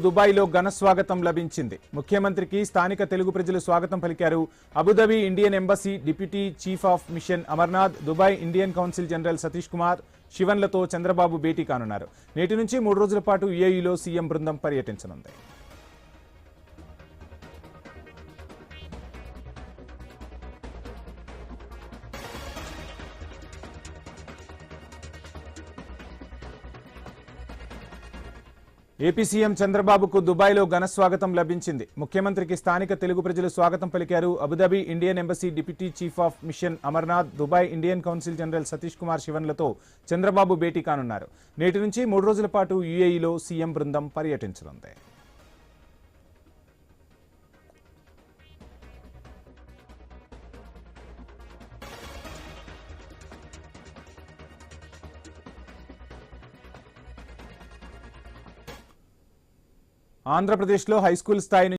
దుబాయ్లో ఘన స్వాగతం లభించింది. ముఖ్యమంత్రికి స్థానిక తెలుగు ప్రజలు స్వాగతం పలికారు. Abu Dhabi Indian embassy deputy chief of mission Amarnath, Dubai Indian council general Satish Kumar శివన్లతో చంద్రబాబు భేటీ కానున్నారు. నేటి నుంచి 3 రోజుల పాటు యుఏఈలో సీఎం బృందం పర్యటించనుంది. ఏపీ సీఎం చంద్రబాబుకు దుబాయ్లో ఘన స్వాగతం లభించింది. ముఖ్యమంత్రికి స్థానిక తెలుగు ప్రజలు స్వాగతం పలికారు. Abu Dhabi Indian embassy deputy chief of mission Amarnath, Dubai Indian council general Satish Kumar శివన్లతో చంద్రబాబు భేటీ కానున్నారు. నేటి నుంచి 3 రోజుల పాటు యుఏఈలో సీఎం బృందం పర్యటించనుంది. ఆంధ్రప్రదేశ్లో హైస్కూల్ స్థాయి